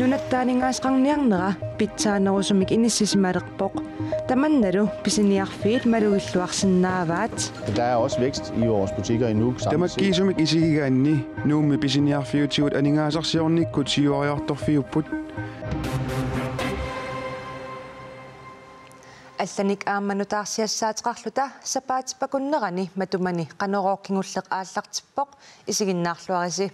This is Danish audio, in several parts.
Nunattaaningaasqarniarnera pitsaanерусумик inissisimalerpoq tamannalu pisiniarfiit malugilluarsinnaavaat. Der er også vækst i vores butikker i Nuuk. Tamakkiisumik isigigaanni nuummi pisiniarfiutigut aningaasarsiornikkut 10-åriartorfiupput. Алланик аамманутаарсиассаатеқарлута сапаатипакуннерани матумани қанерооркингуллеқ ааллартиппоқ исигиннаарлуариси.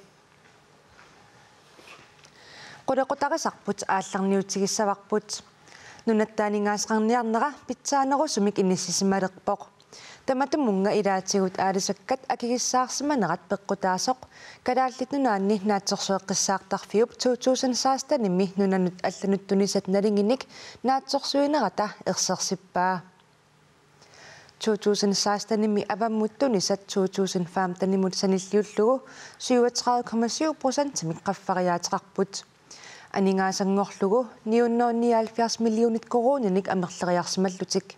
Qulеқутарисарпут аалларниутигиссаварпут нунаттаанингааскарниарнера питсаанерусумик инниссисималерпоқ таматумунга илаатигут аалисаккат акигиссаарсиманерат пеққутаасоқ калааллитнунаанни наатсорсуэққиссаартарфиуп 2016-нимми нунанут аллануттунисат налингиник наатсорсуинерата ерсерсиппаа 2016-нимми аваммуттунисат 2015-нимут саниллиуллугу 37,7% миққаффариаатеқарпут анингаасангорлугу 979 миллионит корониник амерлериарсималлутик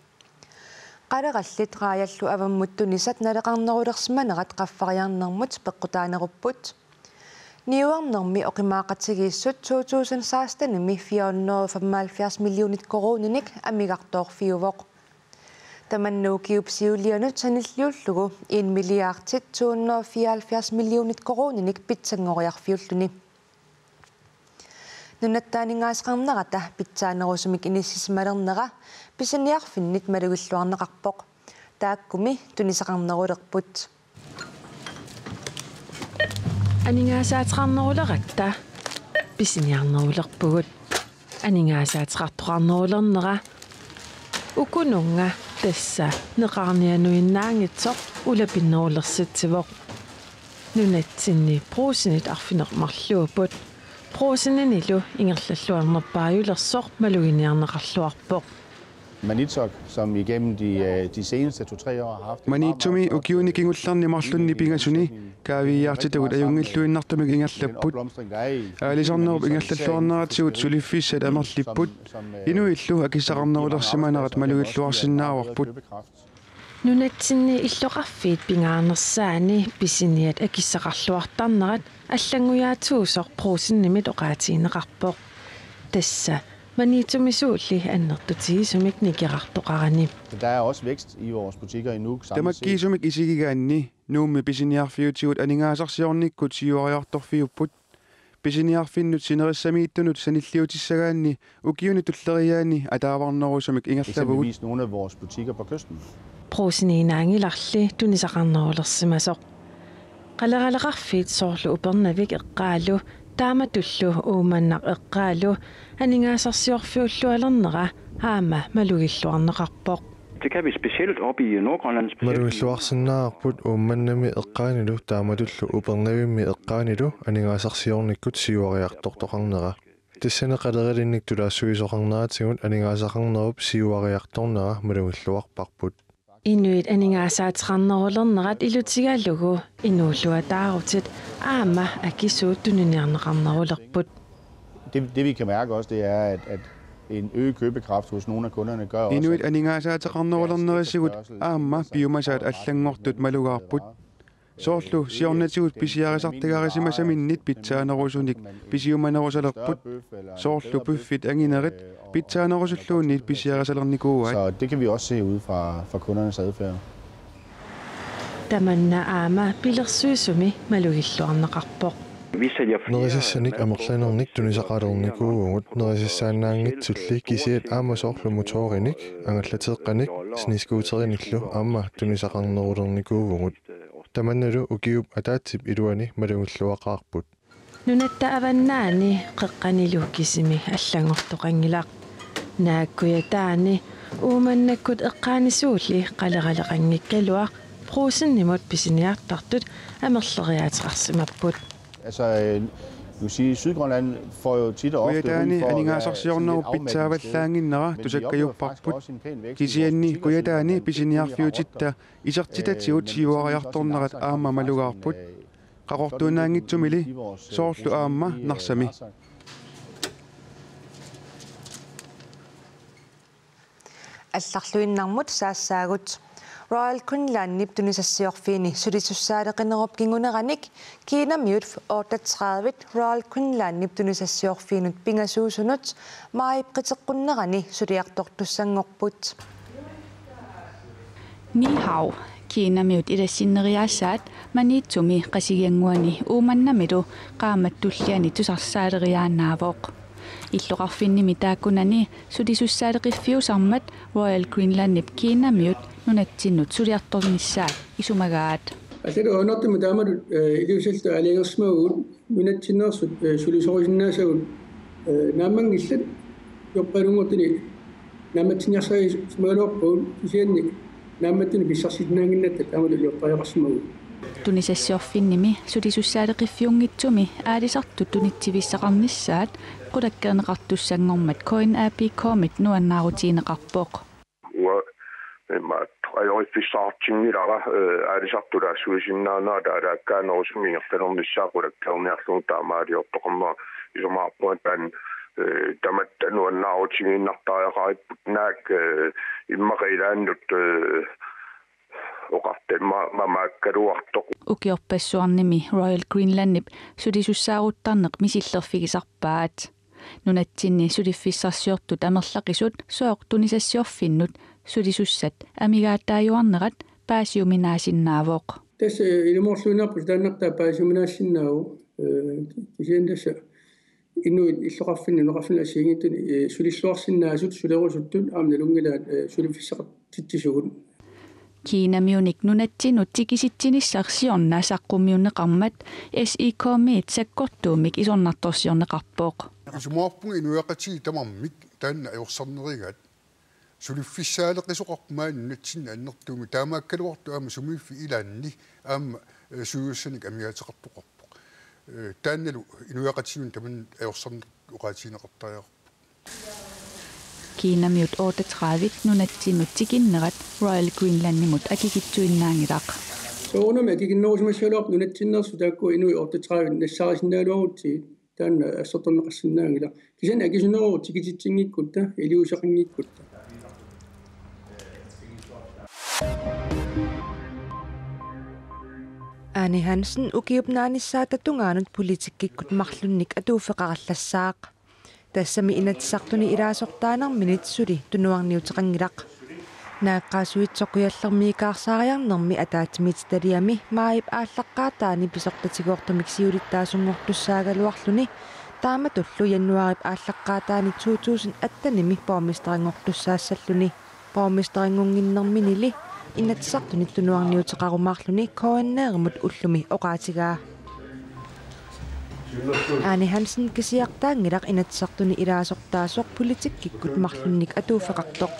qalaqallit raayallu avammuttунисат налеқарнерулерсиманерат qaffariarnermut peqqutaanерupпут niuarnermi oqimaaqatigiissut 2016-нимми 475 миллионит корониник амигарторфиувоқ таманнуукиупсиулианут саниллиуллугу 1 миллиардит 274 миллионит корониник питсангориарфиуллуни нунаттаанингааскарнерата питсаанерусумик иниссисималернера писиниарфиннит малугиллуарнеқарпоқ тааккуми тунисақарнерулерпут анингаасаатеқарнерулератта писиниарнерулерпугут анингаасаатеқартоқарнерулернера укунунга тасса неқарниануиннаангитсоқ улапиннерулерситсивоқ нунатсинни прусинит арфинеқмарлуупут прусининилу ингерллаллуарнерпааюлерсоқ малугиниарнеқарлуарпоқ Manitok, som igennem de seneste 2-3 år har haft... Manitumi ukiunikingullarni marlunni pingasuni kaaviiartitagut ajungilluinnartumik ingerlapput aalisarnerup ingerlalluarneratigut suliffissat amerlipput inuillu akissaqarnerulersimanerat malugilluarsinnaavarput нунатсинни иллоқарфиит пингаарнерсаани писиниат акиссақарлуартарнерат аллангуяатуусоқ прусиннимит оқаатиинеқарпоқ тасса манитумисуулли аннертутигисумик никерартоқарани. Der er også vækst i vores butikker i Nuuk. Tamakkiisumik isigigaanni nuummi pisiniarfiutigut aningaasarsiornikkut 10-åriartorfiupput pisiniarfinnut sinerissamiittunut sanilliutissagaanni ukiuni tulleriaani ataavarnerusumik ingerlavugut. Eksempelvis nogle af vores butikker på kysten. Prusiniinaangilarli tunisaqarnerulersimasoq qalaqalaqarfiit soorlu upernavik eqqaalu taamatullu uumannaq eqqaalu aningaasarsiorfiullualernera aama malugilluarneqarpoq Det kan vi specielt op i Nordgrønland. Malugilluarsinnaarput uummannami eqqaanilu taamatullu upernavimmi eqqaanilu aningaasarsiornikkut siuariartortoqarnera tissaneqalerilinnik tulaassuisoqarnaatigut aningaasaqarnerup siuariartornera malugilluarparput Inuit aningaasaateqarnerulernerat ilutigallugu inuulluataarutit aama akisuut tuniniarneqarnerulerput Det vi kan mærke også, det er, at en øget købekraft hos nogle af kunderne gør også... Inuit aningaasaateqarnerulernerisigut aama biomasaat allangortut malugaarput soorlu siornatigut pisiarisartagaarisimasaminnit pitsaanerusunik pisiumanerusalerput soorlu puffit anginerit pitsaanerusulluunnit pisiarisalernikuuat. Så det kan vi også se ud fra kundernes adfærd. Tamanna aama pilersuisumi malugilluarneqarpoq Nerisissanik amerlanernik tunisaqalernikууgut nerisissaannaangitsulli kisiat aama soorlu motorinik angallateeqqanik sniskuuteriniklu aama tunisaqarnerulernikuugut tamannalu ukiup ataatsip iluani malugilluaqaarput nunatta avannaani qeqqanilu kisimi allangortoqangilaq naakkuyataani uumannakkut eqqaanisuulli qalaqalaqanngikkaluaq pruusinnimut pisiniartartut amerleriaateqarsimapput Altså, du siger, Sydgrønland får jo tit og ofte Kuyataani aningaasarsiornerup pitsaavallaanginnera tusakkajupparput kisianni kuyataani pisiniarfiutitta isertitatigut siuariartornerat aama malugaarput qaqortuunaangitsumili soorlu aama narsami алларлуиннармут саассаагут Royal Greenland tunisasiorfiini sulisussaaleqinerup kinguneranik kiinamiut 38 Royal Greenland tunisasiorfiinut pingasuusunut maayipqiteqqunnerani suliartortussangorput. Ni hao kiinamiut ilassinneriassaat maniitsumi qasigianguani uumannamilu qaamattullani tusarsaaleriaannaavoq. Illuqarfinnimi taakkunani sulisussaaleqiffiusarmat Royal Greenland kiinamiut nunatsinnut suliartornissaat isumagaat. Asero onortimu taamadu iliusaltu aliangersmaguun nunatsinnersut sulisorisinnaasagun naamangillat jorpalungortuni naamatsinnarsaagi smagalorpuun kisianni naammattuni pissarsitinnaanginnattat taamadu jorpajaqarsmaguun. Tunisasiorfinnimi sulisussaaleqiffiungitsumi aalisartu tunitsivissaqarnissaat qulakkerneqartussangormat COIN-AP Commit nuannaarutiineqarpoq. Ajorifissartingilara aalisartula suisinnaanaa taalaakkaanерусумингерталернissaaqulakkaerniarlugu taamaaliortoqamma isumaarpuatan tamattannuannaarutiginnartaajaqaripput naak immaqilaannut oqartamamaakkaluartoq ukiorpassuarnimi Royal Greenland sulisussaaruuttarneq misillerfigisarpaat nunatsinni suliffissarsiortut amerlaqisut sooq tunisassiorfinnut sulisussat amigaattaajuarnerat paasiuminaasinnaaavoq. Tässä ilmorluunarpus taannartaa paasiuminaasinnaavu kisiandassa inuit illoqarfinni noqarfinaasiingittuni sulissuarsinnaasut sulerusuttut aamnalungilaat sulifissaqartitsisugun. Kiinamiunik nunatsinut tikisitsinissarsiornaasaqqummiunneqarmat SE Commit sakkortuumik isornartorsiorneqarpoq. Isumaarpungi inuaqatii tamarmik taanna ajorsornerigat suliffissaaleqisoqarpumaan nunatsinna annertuumi taamaakkaluartu aama sumiffi ilaanni aama suyussanik amigaatеқартоқарпоқ таанналу инуяқатсигун таман ajorsorneq uqaatiineqartaajaaq. Kiinamiut 38 nunatsinut tikinnerat Royal Greenlandimut akikitsuinnaangilaq. Soonama akikinnerusimassaluaq nunatsinnersu taakku inui 38 nassarisinnaaluarutti taanna assortorneqarsinnaangila kisan akisunneru tikititsingikkutta iliusaqingikkutta. Anne Hansen ukiupnaanissaatatungaanut politikkikut marlunnik atuuffeqarallassaaq. Tassami inatsartuni ilaasortaanerminit suli tunuarniuteqangilaq. Naaqqaasuitsoquyallermiikaarsaariarnermi ataatsimit taliami maayip aallaqqaataani pisortatigoortamik siulittaasungortussaagaluarluni taamatullu januarip aallaqqaataani 2008 pormisterangortussaassalluni pormisterangunginnerminili inatsartuni tunuarniuteqarumaarluni koanneerimut ullumi oqaatigaa. Anne Hansen kisiartaangilaq inatsartuni ilaasortaasoq politikkikkut marlunnik atuuffeqartoq.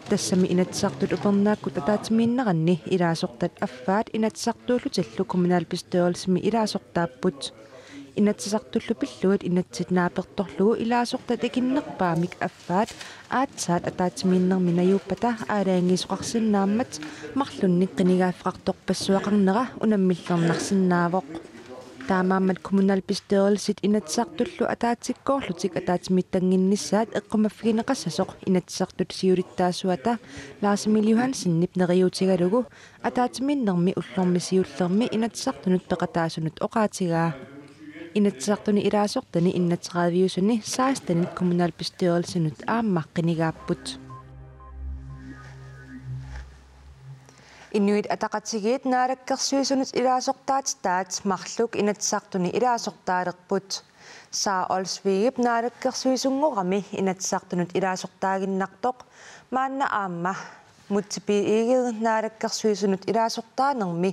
Tassami inatsartut upernaakkut ataatimiinneranni ilaasortat affaat inatsartuullutallu kommunaalpistørelsimi ilaasortaapput. Inatsartullu pilluut inatsit naapertorlugu ilaasortat ikinnerpaamik affaat aatsaat ataatimiinnerminajuuppata aalaangiisuqarsinnaammat marlunnik qinigaaffeqartorpassuaqarnera unammillernarsinaavoq. Taamaammat kommunaalpistørelsit inatsartullu ataatikkoorlutik ataatimittangиннissaat eqqumaffigineqassasoq inatsartut siulittaasuata Lars-Emil Johansen neriutigalugu ataatimiinnermi ullormisiullermi inatsartunut peqataasunut oqaatigaa. Inatsartuni ilaasortani innatseraviusuni saastanit kommunaalpistørelsinut aammaqqinigaapput. Inuit ataqatigiit naalakkersuisunut ilaasortaat marluk inatsartuni ilaasortaalerput. Saa olsviigip naalakkersuisungorami inatsartunut ilaasortaaginnartoq maanna aamma muttipiigid naalakkersuisunut ilaasortaanermi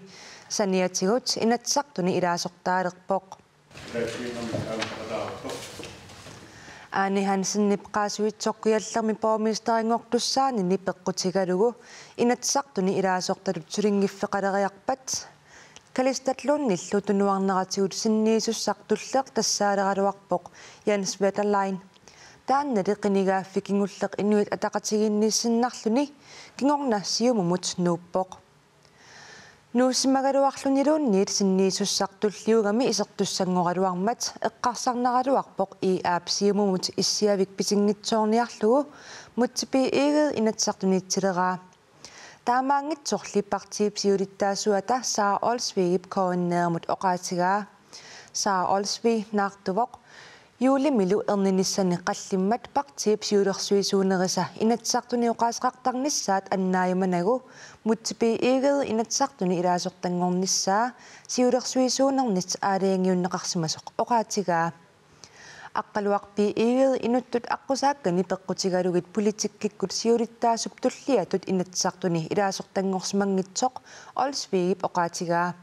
saniatigut inatsartuni ilaasortaalerpoq. Anne Hansen nipqaasuitsoqquyallermi pormisterangortussaanini peqqutigalugu inatsartuni ilaasortalut sulingiffeqaleriarpat kalistatluunnillu tunuarneratigut sinniisussartulleq tassaaleraluarpoq Jens Wetterlein taannali qinigaafikingulleq inuit ataqatiginnissinnarluni kingorna siumumut nuuppoq. Nuusimagaluarluniluunniit sinniisussartulliugami isertussangoraluarmat eqqarsarneraluarpoq aapsiumumut issiavik pitinngitsoorniarlugu muttipiigid inatsartuniittileraa. Taamaangitsorli partiipsiulittaasuata Sara Olsvig koonneermut oqaatigaa Sara Olsvig naartuvoq Juulimilu erninissani qallimmat partiipsiulersuisuunerisa inatsartuni oqaasqartarnissaat annaayumanagu muttipi iiged inatsartuni ilaasortangornissaa siulersuisuunernit aaliangiunneqarsimasoq oqaatigaa Aqqaluarpi iiged inuttut aqusaakkani peqqutigalugit politikkikkut siulittaasup tulliatut inatsartuni ilaasortangorsimangitsoq Olsvigip oqaatigaa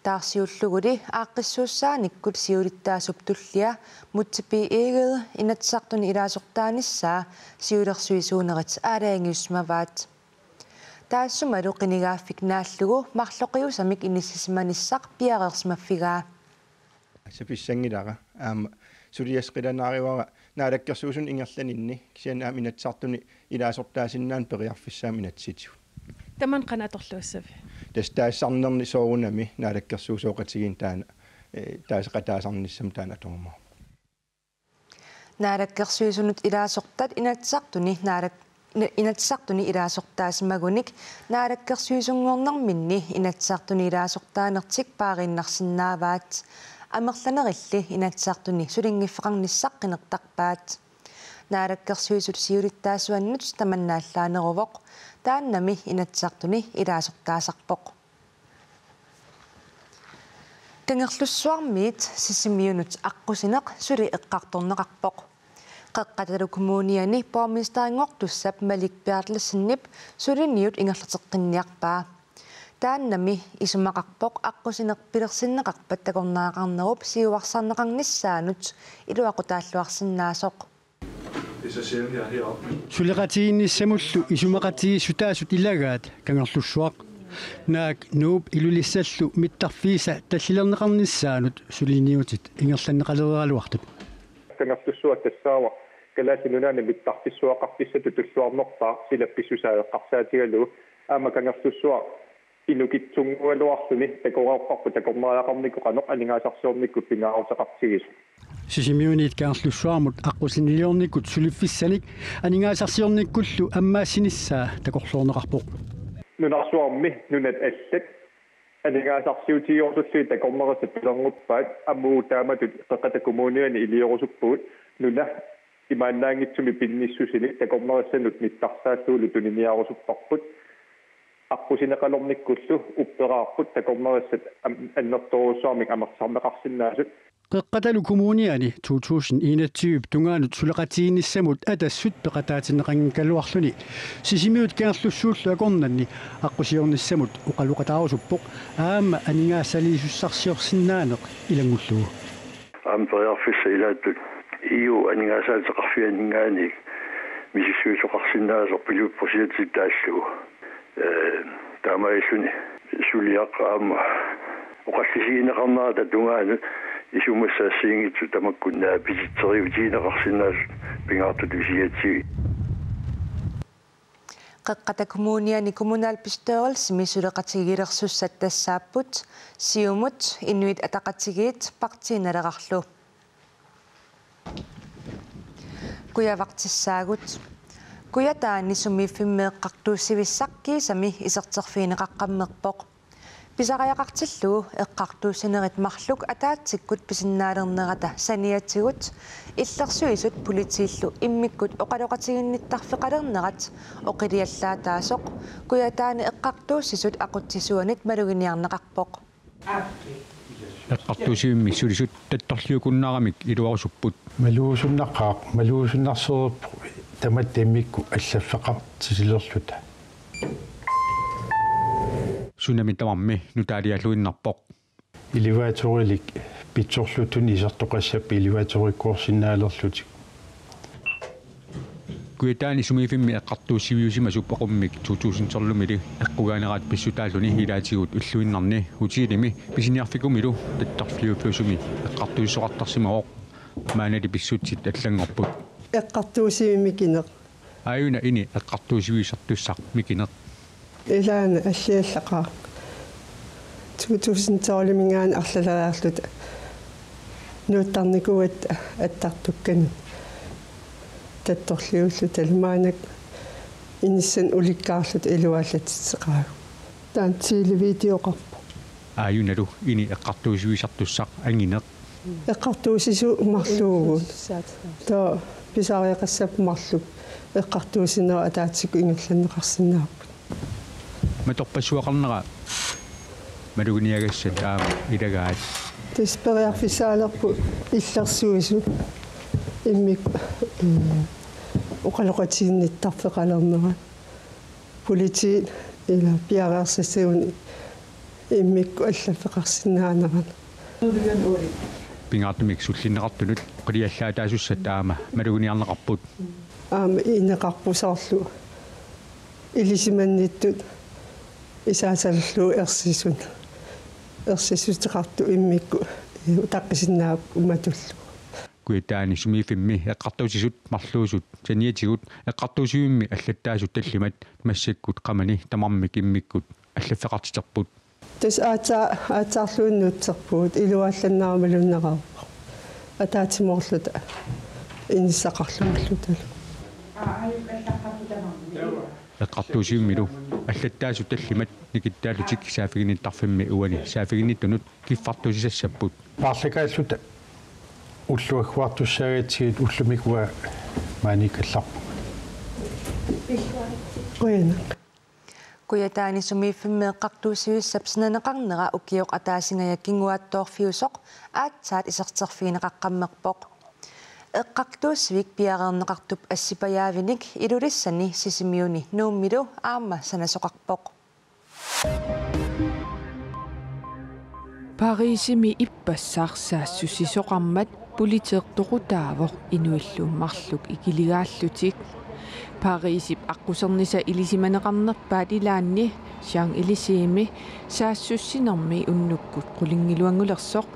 Taarsiulluguli aaqqissuussaanikut siulittaasup tullia muttipi iiged inatsartuni ilaasortaanissaa siulersuisuunerit aalaangiusmavaat Taassumalu qinigaaffik naallugu marloqiusamik inissismanissaq piareersmaffigaa Safissangilaqa suliasqilanaariwara naalakkersuusun ingerlaninni kisian inatsartuni ilaasortaasinnaan periarfissaam inatsitiu Taman qanatorluussavi Tastaassarnerni soorunami naalakkersuusooqatigiin taana taasaqataasarnissam taana tormo Naalakkersuisunut ilaasortat inatsartuni ilaasortaasimagunik naalakkersuisungornerminni inatsartuni ilaasortaanertik paarinnarsinnaavaat Amerlanerilli inatsartuni sulingiffaqarnissaqqinерtarpaat Naalakkersuisut siulittaasuannut tamannaallaanеруvoq taannami inatsartuni ilaasortaasarpoq Tangerlussuarmiit sissimiunut aqusineq suli eqqartorneqarpoq Qaqqatalu kommuniani porministeriнгортуссап Malik Bertelsennip suliniut ingerlateqqinniarpaa Taannami isumaqarpoq aqusinerpilersinneqarpat takornaaqarnerup siuarsarneqarnissaanut iluaqutaalluarsinnaasoq Suliqatiinnissamullu isumaqatiissutaasut ilagaat kangerlussuaq naak nuup ilulissallu mittarfiisa tallilerneqarnissaanut suliniutit ingerlanneqalerialuartut kangerlussuat tassaawa kalaasinunani mittarfissuaqartissatu tulluarnerpaa silappissusaaeqqarsaatigalu aama kangerlussuaq inukitsungualuarluni takoraaqarpu takornaaqarniku qanoq aningaasarsuornikku pingaaruseqartigis Sisimiunit kangerlussuarmut aqusiniliornikut suliffissanik aningaasarsiornikkullu ammaassinissaa takorluorneqarpoq Nunarsuarmi nunat allat aningaasarsiutigiorsulli takornerisat pilernguppaat ammuu taamatut qeqqata kommuniani iliorusuppuut nuna imaannaangitsumi pinnissusinik takornerissanut mittarsaassuulu tuniniarusupparput aqusineqalornikkullu upperaarput takornerissat annertoruussuarmik amersarneqarsinnaasut Qeqqatalu kommuniani 2021 tungaanut suleqatiinissamut atassut peqataatineqanngkaluarluni sisimiut kangerlussuullu akornanni aqusiornissamut uqaluqataarusuppoq aama aningaasaliisussarsiorsinnaaneq ilangullugu Amperiarfissa ilaatut iu aningaasaalteqarfianingaani misissuusoqarsinnaasoq piluupposiatit taallugu taamaissuni suliaqaama uqallisiineqarnaata tungaanut isumassaassiingitsu tamakkunnaa pisitserivutiineqarsinnaas pingaartut visiatsigi Qaqqata kommuniani kommunalbestørelsemi suleqatigilersussat tassaapput siumut inuit ataqatigiit partiineraqarlu Kuyavartissaagut Kuyataani sumiiffimmeeqqartuussivissaqkiisami iserterfiineqaqqammerpoq Pisaqajaqartillu eqqartuussinerit marluk ataatikkut pisinnaalernerata saniatigut illersuisut politiillu immikkut oqaloqatiginnittarfeqalernerat oqiliallaataasoq kuyataani eqqartuussisut aqutsisuanit maluginiarneqarpoq Eqqartuusiimmi sulisut tattorliukunnaramik iluarusupput maluusunnaqqaaq maluusunnarseruppu tamattimmikku allafeqar tisilerluta Sunamitamammi nutaalialluinnarpoq Ilivatorilik pitsorlutun isertoqassappi ilivatorikkuorsinnaalerlutik Kuyataani sumifimmi eqqartuussiviusima suppoqummik 2000-terlumili eqqugaaneraat pissutaalluni hilaatigut ulluinnarni utiilimi pisiniarfikumilu tattarfliuplusumi eqqartuussoqartarsimaoq maanali pissutsit allangorput eqqartuusivimmikineq ayuna ini eqqartuusiviusertussaq mikineq Ilaana аллиаллақаа 2000-terlumingaan арлалаарлут нуутарникуат аттартуккани татторлиуллу талмаанак иниссан уликкаарлут илуаллатитсеқаа таан телевидеоқарпо ааюналу ини эққартуусуисартуссақ ангинеқ эққартуусису умарлуугуут таа писариақассап марлук эққартуусинера атаатсику ингерланнеқарсинааппут маторпассуақарнера малугуниагассат таама илагаат тиспериарфисаалерпу иллерсуису иммик оқалоқатиинниттарфеқалернера полити ила пиареерсасуни иммикку аллаффеқарсинаанерана пингаатмик суллиннеқартунут қилиаллаа таасуссат таама малугуниарнеқарпут аама инеқарпусаарлу илисиманниттут исаасаллуу ерсисутеқарту иммикку таққисиннаап уматуллу куитаани сумифимми эққартуусисут марлуусут саниатигут эққартуусуимми аллаттаасут таллимат массаккут қамани тамармик иммиккут аллаффеқартитерпут тас аатаарлууннуутсерпуут илуалланнаармалуннеқарпа атаатимоорлута иниссақарлумаллуталу эққартуусуиммилу аллаттаасут таллимат никиттаалутик саафигиниттарфимми уани саафигиниттунут киффартусисассаппут парлакааллута уллуаггуартуссаагатсигит уллумикуа maanikallарпу коена куятаани сумииффиммеэққартуусиуиссап синанеқарнера укиоқ атаасингая кингуааттоорфиусоқ аатсаат исертарфигинеқаққаммерпоқ эққартуусвик пиареернеқартуп ассипаяавиник илулиссани сисимиуни нууммилу аама санасоқарпоқ Парисими иппассаарсаассусисоқармат политеэртоқутаавоқ инуиллууммарлук икилигааллутик Парисип аққусерниса илисиманеқарнерпаат илаанни сиан илисиими саассуссинерми уннуккут қулингилуангулерсоқ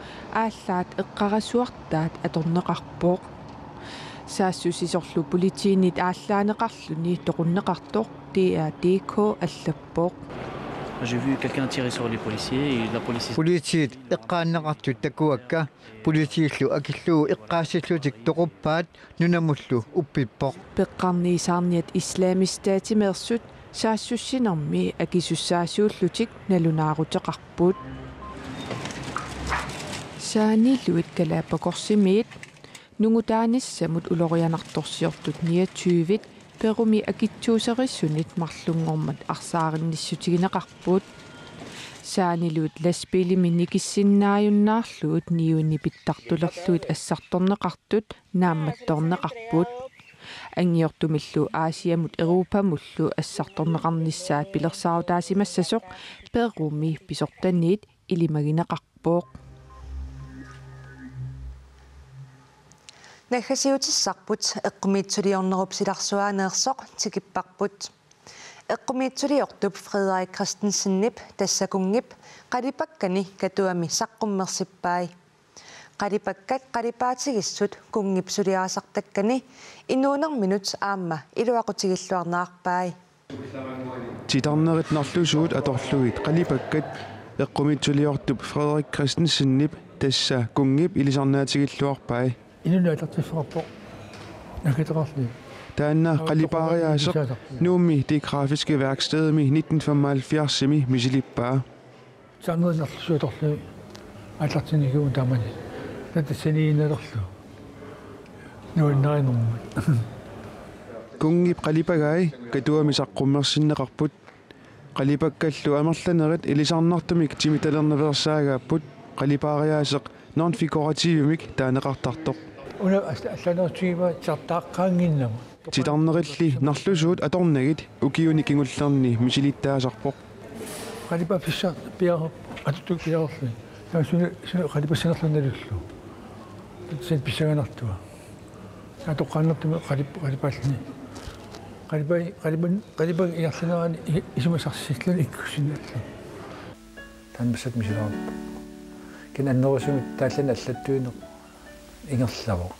ааллаат эққарасуартаат аторнеқарпоқ саассусисорлу политиинит ааллаанеқарлуни тоқуннеқартоқ ТАДК аллаппоқ J'ai vu quelqu'un tirer sur les policiers et la police. Policiet eqqaanneqartut takuakka policiillu akilluu eqqaassillutiq toquppaat nunamullu uppippoq peqqarniisaarniat islaamistaatimeersut saassussinermi akisussaaisuullutik nalunaaruteqarput saanilluit kalaapakorsimit nungutaanissamut ulorianartorsiortut 29 perumi akitsuuserissunit marlungormat arsaarinissutigineqarput saaniluut laspilimi nikissinnaajunnaarluut niuni pittartulerluit assartorneqartut naammattorneqarput angiortumillu aasiamut erupamullu assartorneqarnissaat pilersaarutaasimassasoq perumi pisortaniit ilimagineqarpooq Нахасиутиссарпут эққумиитсулиорнеруп силарсуаанеерсоқ тикиппарпут эққумиитсулиортуп Фредерик Кристенсеннип тассакунгип қалипаккани катуами саққуммерсиппай қалипаккат қалипаатигиссут кунгипсулиарасартаккани инуунерминут аама илуақутигиллуарнаарпай титарнерит нарлусуут аторлугит қалипаккат эққумиитсулиортуп Фредерик Кристенсеннип тассакунгип илисарнаатигиллуарпай инунаатартифферпо накитерарли таанна қалипаариаасеқ нуумми det grafiske værksted ми 1975-ми мисилиппаа саанернерлусууторлу аллартинигуу таамани натсиниинерерлу нууннаринерму кунгип қалипагай катуами саққуммерсиннеқарпут қалипаккаллу амерланерит илисарнартумик тимиталерневерсаагааппут қалипаариаасеқ нонфигуративимик таанеқартартоқ уна алланертима тартааққаангиннама титарнерилли нарлусуут аторнагит укиуни кингуллерни мисилиттаасарпоқ қалипа писса пиара атутук пиарлу суна қалипа синерлунналуллу сен писсаганартуа атоққааннертума қалипаални қалипа иарлинерани исумасарсиллун иккусинналлу танмасат мисилаарпа кен аннерусумит тааллана аллаттуинеқ ингерлаво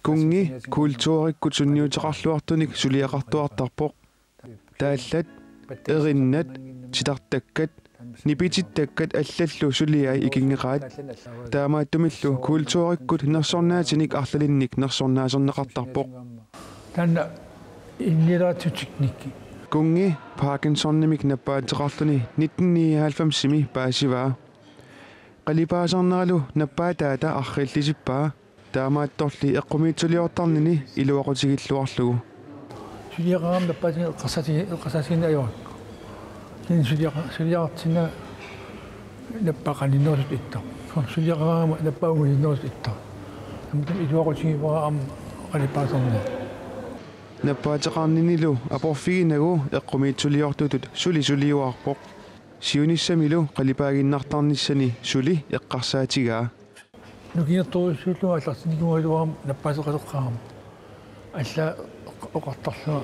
кунги культууриккут сунниутеқарлуартуник сулиақартуартарпоқ тааллат эриннат титартаккат нипититтаккат аллаллу сулиай икингеқаат таамааттумиллу культууриккут нерсорнаатиник арлалинник нерсорнаасернеқартарпоқ танна иннилаатутикникки Kungi Parkinsonnimik nappaatiqarluni 1999 paasivaa. Qalipaasarneralu nappaataata arrillisippa taamaattorli eqqumiitsuliortarnini iluaqotigilluarlugu. Suliaqaram nappaatini qassatiina ajuak. Nin suliaqartina nappaqaninnorsut itta. Suliaqaram nappaugulinnorsut itta. Amutam iluaqotigivara am qalipaasarnera. Nappaatiqarninilu aporfiginagu eqqumiitsuliortutut suliuarpoq. Siunissamilu qalipaaginnartarnissani suli eqqarsaatigaa. Nukinertoruissuulluga аллартинигуалуарам наппаасеқалеққарам алла оқартарлуга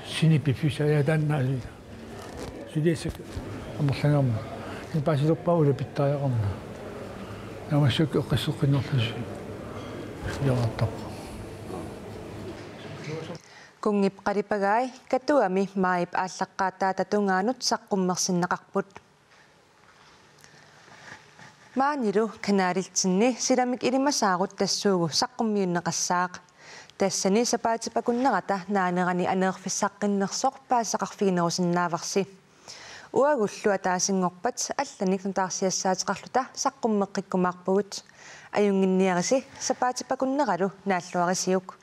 синиппиффисая тааннаали силиасак амерлангарма нипаасилерпаула питтааяқарна намассук эққиссеққиннерлуси силиартарпа Kungip qaripagaai katuami maip ааллаққаатаата тунгаанут саққуммерсиннеқарпут маанилу канаалилтинни силамик илимасаарут тассуугу саққуммиуннеқассаақ тассани сапаатипакуннерата наанерани анеерфиссаққиннерсоқ паасақарфигинерусиннааварси уагуллуа таасингорпат алланик нутаарсиассаатеқарлута саққуммеққиккумаарпугут аюнгинниариси сапаатипакуннералу нааллуарисиук